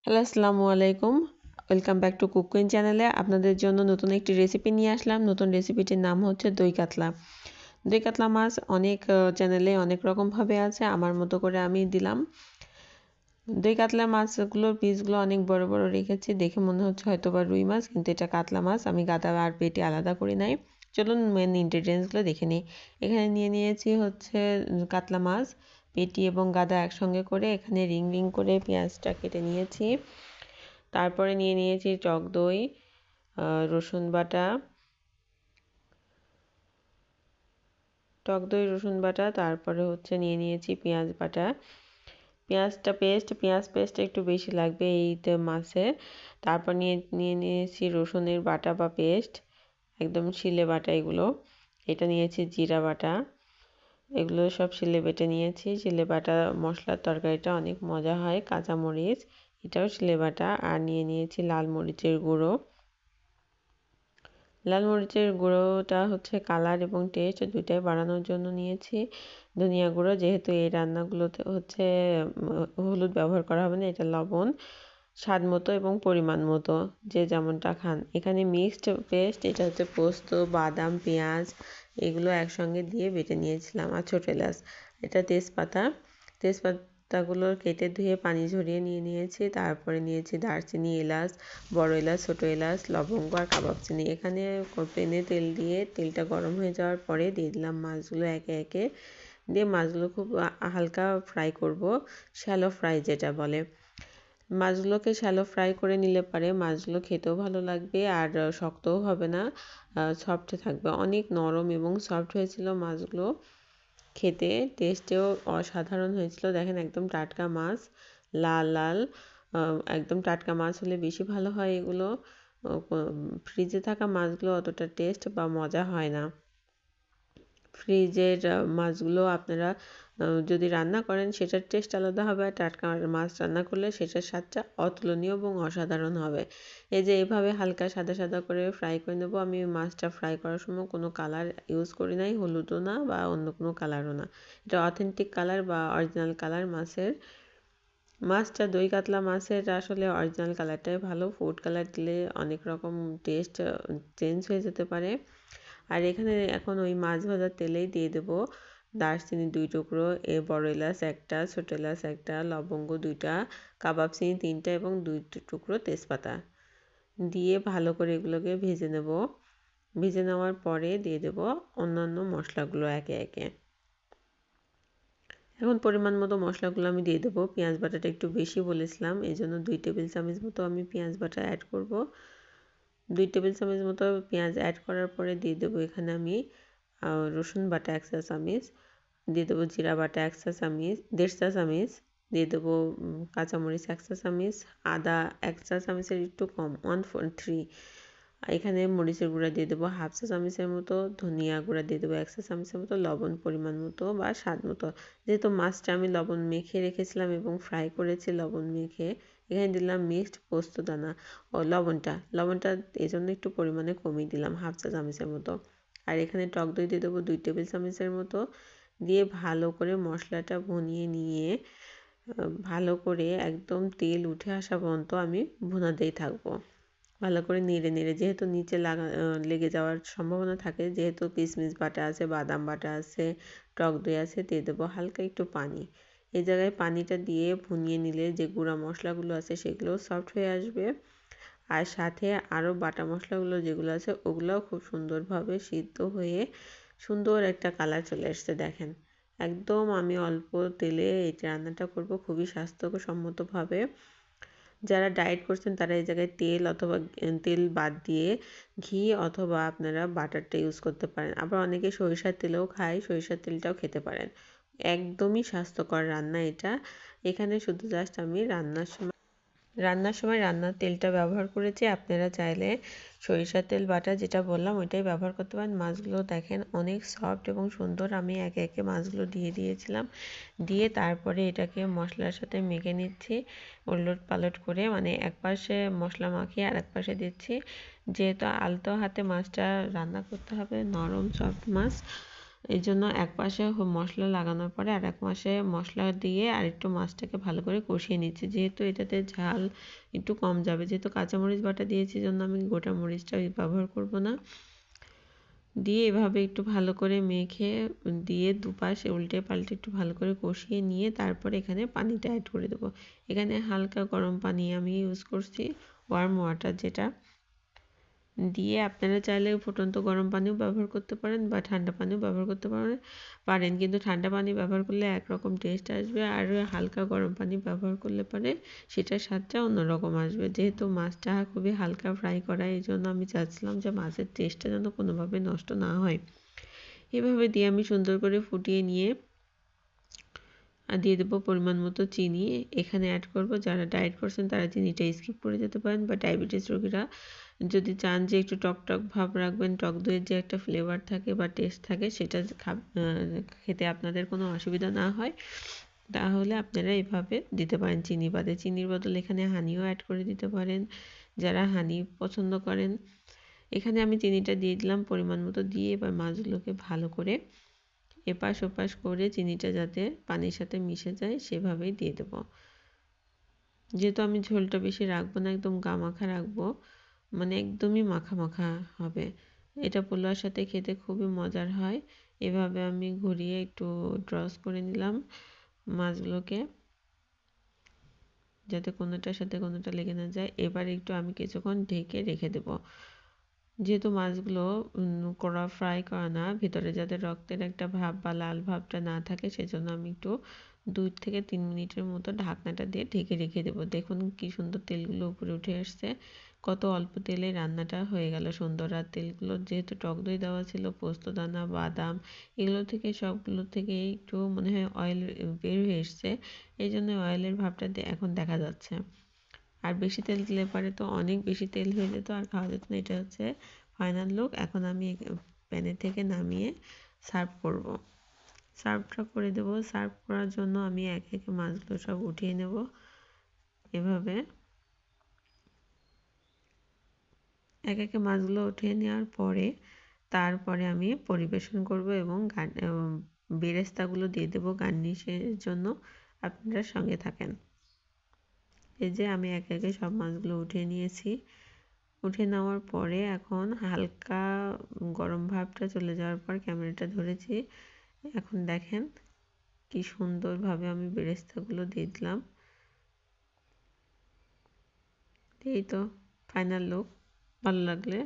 Hello আসসালামু আলাইকুম। Welcome back to cook queen চ্যানেলে আপনাদের জন্য নতুন একটি রেসিপি নিয়ে আসলাম। নতুন রেসিপিটির নাম হচ্ছে দই কাতলা। দই কাতলা মাছ অনেক চ্যানেলে অনেক রকমভাবে আছে, আমার মতো করে আমি দিলাম। দই কাতলা মাছগুলোর পিসগুলো অনেক বড় বড় রেখেছি, দেখে মনে হচ্ছে হয়তো বা রুই মাছ, কিন্তু এটা কাতলা মাছ। আমি গাদা আর পেটি আলাদা করি নাই। চলুন মেন ইনগ্রেডিয়েন্টসগুলো দেখে নিই। এখানে নিয়েছি হচ্ছে কাতলা মাছ, পেটি এবং গাদা একসঙ্গে করে এখানে রিং রিং করে পেঁয়াজটা কেটে নিয়েছি। তারপরে নিয়েছি টক দই, রসুন বাটা, রসুন বাটা। তারপরে হচ্ছে নিয়েছি পেঁয়াজ বাটা। পেঁয়াজ পেস্ট একটু বেশি লাগবে এইতে মাছে। তারপর নিয়েছি রসুনের বাটা বা পেস্ট, একদম শিলে বাটা এগুলো। এটা নিয়েছি জিরা বাটা, এগুলো সব শিলে বেটে নিয়েছি। শিলে বাটা মশলার তরকারিটা অনেক মজা হয়। কাঁচামরিচ, এটাও শিলে বাটা। আর নিয়েছি লাল মরিচের গুঁড়ো। লাল মরিচের গুঁড়োটা হচ্ছে কালার এবং টেস্ট দুইটাই বাড়ানোর জন্য নিয়েছি। ধনিয়া গুঁড়ো, যেহেতু এই রান্নাগুলোতে হচ্ছে হলুদ ব্যবহার করা হবে না, এটা লবণ স্বাদ মতো এবং পরিমাণ মতো যে যেমনটা খান। এখানে মিক্সড পেস্ট, এটা হচ্ছে পোস্ত, বাদাম, পেঁয়াজ এগুলো একসঙ্গে দিয়ে বেটে নিয়েছিলাম। আর ছোটো এলাচ, এটা তেজপাতাগুলো কেটে ধুয়ে পানি ঝরিয়ে নিয়েছি। তারপরে নিয়েছি দারচিনি, এলাচ, বড় এলাচ, ছোটো এলাচ, লবঙ্গ আর কাবাব চিনি। এখানে প্যানে তেল দিয়ে তেলটা গরম হয়ে যাওয়ার পরে দিয়ে দিলাম মাছগুলো একে একে। দিয়ে মাছগুলো খুব হালকা ফ্রাই করব, শ্যালো ফ্রাই যেটা বলে। মাছগুলোকে শ্যালো ফ্রাই করে নিলে পারে মাছগুলো খেতেও ভালো লাগবে আর শক্তও হবে না, সফট থাকবে। অনেক নরম এবং সফট হয়েছিল মাছগুলো, খেতে টেস্টেও অসাধারণ হয়েছিল। দেখেন একদম টাটকা মাছ, লাল লাল, একদম টাটকা মাছ হলে বেশি ভালো হয় এগুলো। ফ্রিজে থাকা মাছগুলো অতটা টেস্ট বা মজা হয় না। ফ্রিজের মাছগুলো আপনারা যদি রান্না করেন সেটার টেস্ট আলাদা হবে, আর টাটকা মাছ রান্না করলে সেটার স্বাদটা অতুলনীয় এবং অসাধারণ হবে। এই যে এভাবে হালকা সাদা সাদা করে ফ্রাই করে নেব। আমি মাছটা ফ্রাই করার সময় কোনো কালার ইউজ করি নাই, হলুদও না বা অন্য কোনো কালারও না। এটা অথেন্টিক কালার বা অরিজিনাল কালার মাছের। মাছটা দই কাতলা মাছের আসলে অরিজিনাল কালারটাই ভালো, ফুড কালার দিলে অনেক রকম টেস্ট চেঞ্জ হয়ে যেতে পারে। আর এখানে এখন ওই মাছ ভাজার তেলেই দিয়ে দেব দারচিনি 2 টুকরো, বড় এলাচ 1টা, ছোট এলাচ 1টা, লবঙ্গ 2টা, কাবাব চিনি 3টা এবং 2 টুকরো তেজপাতা দিয়ে ভালো করে এগুলোকে ভেজে নেব। ভেজে নেওয়ার পরে দিয়ে দেব অন্যান্য মশলাগুলো একে একে। এখন পরিমাণ মতো মশলাগুলো আমি দিয়ে দেবো। পেঁয়াজ বাটাটা একটু বেশি বলেছিলাম, এই জন্য 2 টেবিল চামচ মতো আমি পেঁয়াজ বাটা অ্যাড করব। 2 টেবিল চামচ মতো পেঁয়াজ অ্যাড করার পরে দিয়ে দেবো এখানে আমি রসুন বাটা 1 চা চামচ, দিয়ে দেবো জিরা বাটা 1 চা চামচ, 1.5 চা চামচ, দিয়ে দেবো কাঁচামরিচ 1 চা চামচ, আদা 1 চা চামচের একটু কম 1/4। এখানে মরিচের গুঁড়া দিয়ে দেবো 1/2 চা চামচের মতো, ধনিয়া গুঁড়া দিয়ে দেবো 1 চা চামচের মতো, লবণ পরিমাণ মতো বা স্বাদ মতো। যেহেতু মাছটা আমি লবণ মেখে রেখেছিলাম এবং ফ্রাই করেছি লবণ মেখে, এখানে দিলাম মিক্সড পোস্ত দানা ও লবণটা এই জন্য একটু পরিমাণে কমিয়ে দিলাম 1/2 চা চামচের মতো। আর এখানে টক দই দিয়ে দেবো 2 টেবিল চামচের মতো। দিয়ে ভালো করে মশলাটা ভুনিয়ে নিয়ে ভালো করে একদম তেল উঠে আসা পর্যন্ত আমি ভুনাতেই থাকবো। ভালো করে নেড়ে নেড়ে, যেহেতু নিচে লেগে যাওয়ার সম্ভাবনা থাকে, যেহেতু কিশমিশ বাটা আছে, বাদাম বাটা আছে, টক দই আছে, দিয়ে দেবো হালকা একটু পানি। এই জায়গায় পানিটা দিয়ে ভুনিয়ে নিলে যে গুঁড়া মশলাগুলো আছে সেগুলোও সফট হয়ে আসবে, আর সাথে আরও বাটা মশলাগুলো যেগুলো আছে ওগুলোও খুব সুন্দরভাবে সিদ্ধ হয়ে সুন্দর একটা কালার চলে আসছে। দেখেন একদম আমি অল্প তেলে এই রান্নাটা করব খুবই স্বাস্থ্যসম্মতভাবে। যারা ডায়েট করছেন তারা এই জায়গায় তেল বাদ দিয়ে ঘি অথবা আপনারা বাটারটা ইউজ করতে পারেন। আবার অনেকে সরিষার তেলেও খায়, সরিষার তেলটাও খেতে পারেন। একদমই স্বাস্থ্যকর রান্না এটা। এখানে শুধু জাস্ট আমি রান্নার তেলটা ব্যবহার করেছি। আপনারা চাইলে সরিষার তেল বাটা যেটা বললাম ওইটাই ব্যবহার করতে পারেন। মাছগুলো দেখেন অনেক সফট এবং সুন্দর। আমি একে একে মাছগুলো দিয়ে দিয়েছিলাম, দিয়ে তারপরে এটাকে মশলার সাথে মেখে নিচ্ছি উলট পালট করে, মানে এক পাশে মশলা মাখিয়ে আর এক পাশে দিচ্ছি। যেহেতু আলতো হাতে মাছটা রান্না করতে হবে, নরম সফট মাছ, এই জন্য এক পাশে মশলা লাগানোর পরে আর এক পাশে মশলা দিয়ে আর একটু মাছটাকে ভালো করে কষিয়ে নিচ্ছি, যেহেতু এটাতে ঝাল একটু কম যাবে, যেহেতু কাঁচামরিচ বাটা দিয়েছি জন্য আমি গোটা মরিচটা ব্যবহার করব না। দিয়ে এভাবে একটু ভালো করে মেখে দিয়ে দুপাশে উল্টে পাল্টে একটু ভালো করে কষিয়ে নিয়ে তারপরে এখানে পানিটা অ্যাড করে দেবো। এখানে হালকা গরম পানি আমি ইউজ করছি, ওয়ার্ম ওয়াটার যেটা। দিয়ে আপনারা চাইলে ফুটন্ত গরম পানিও ব্যবহার করতে পারেন বা ঠান্ডা পানিও ব্যবহার করতে পারেন, কিন্তু ঠান্ডা পানি ব্যবহার করলে একরকম টেস্ট আসবে, আর হালকা গরম পানি ব্যবহার করলে পরে সেটার স্বাদটা অন্যরকম আসবে। যেহেতু মাছটা খুবই হালকা ফ্রাই করা, এই জন্য আমি চাচ্ছিলাম যে মাছের টেস্টটা যেন কোনোভাবে নষ্ট না হয়। এভাবে দিয়ে আমি সুন্দর করে ফুটিয়ে নিয়ে দিয়ে দেবো পরিমাণ মতো চিনি। এখানে অ্যাড করব, যারা ডায়েট করছেন তারা চিনিটা স্কিপ করে যেতে পারেন, বা ডায়াবেটিস রোগীরা যদি চান যে একটু টক টক ভাব রাখবেন, টক দইয়ের যে একটা ফ্লেভার থাকে বা টেস্ট থাকে সেটা খেতে আপনাদের কোনো অসুবিধা না হয়, তাহলে আপনারা এভাবে দিতে পারেন চিনি বাদে। চিনির বদলে এখানে হানিও অ্যাড করে দিতে পারেন যারা হানি পছন্দ করেন। এখানে আমি চিনিটা দিয়ে দিলাম পরিমাণ মতো, দিয়ে এবার মাছগুলোকে ভালো করে এপাশ ওপাশ করে চিনিটা যাতে পানির সাথে মিশে যায় সেভাবেই দিয়ে দেবো। যেহেতু আমি ঝোলটা বেশি রাখবো না, একদম গামাখা রাখবো, মানে একদমই মাখা মাখা হবে। এটা পোলাওর সাথে খেতে খুবই মজার হয়। এভাবে আমি ঘুরিয়ে একটু টস করে নিলাম মাছগুলোকে, যাতে কোনোটার সাথে কোনোটা লেগে না যায়। এবার একটু আমি কিছুক্ষণ ঢেকে রেখে দেব। যেহেতু মাছগুলো কড়া ফ্রাই করা না, ভিতরে যাতে রক্তের একটা ভাব বা লাল ভাবটা না থাকে, সেজন্য আমি একটু 2 থেকে 3 মিনিটের মতো ঢাকনাটা দিয়ে ঢেকে রেখে দেবো। দেখুন কি সুন্দর তেলগুলো উপরে উঠে আসছে, কত অল্প তেলে রান্নাটা হয়ে গেল সুন্দর। আর তেলগুলো যেহেতু টক দই দেওয়া ছিল, পোস্তদানা, বাদাম, এগুলো থেকে সবগুলো থেকে একটু মনে হয় অয়েল বের হয়ে এসছে, এই জন্য অয়েলের ভাবটা এখন দেখা যাচ্ছে। আর বেশি তেল দিলে পরে তো অনেক বেশি তেল হয়ে যেত আর খাওয়া যেত না। এটা হচ্ছে ফাইনাল লুক। এখন আমি প্যানের থেকে নামিয়ে সার্ভ করব। সার্ভটা করে দেব। সার্ভ করার জন্য আমি একে একে মাছগুলো সব উঠিয়ে নেব এভাবে। একে একে মাছগুলো উঠিয়ে নেওয়ার পরে তারপরে আমি পরিবেশন করব এবং বেরেস্তাগুলো দিয়ে দেবো গার্নিশের জন্য। আপনারা সঙ্গে থাকেন। এই যে আমি একে একে সব মাছগুলো উঠিয়ে নিয়েছি। উঠে নেওয়ার পরে এখন হালকা গরম ভাবটা চলে যাওয়ার পর ক্যামেরাটা ধরেছি। এখন দেখেন কি সুন্দরভাবে আমি বেরেস্তাগুলো দিয়ে দিলাম। এই তো ফাইনাল লুক। ভালো লাগলে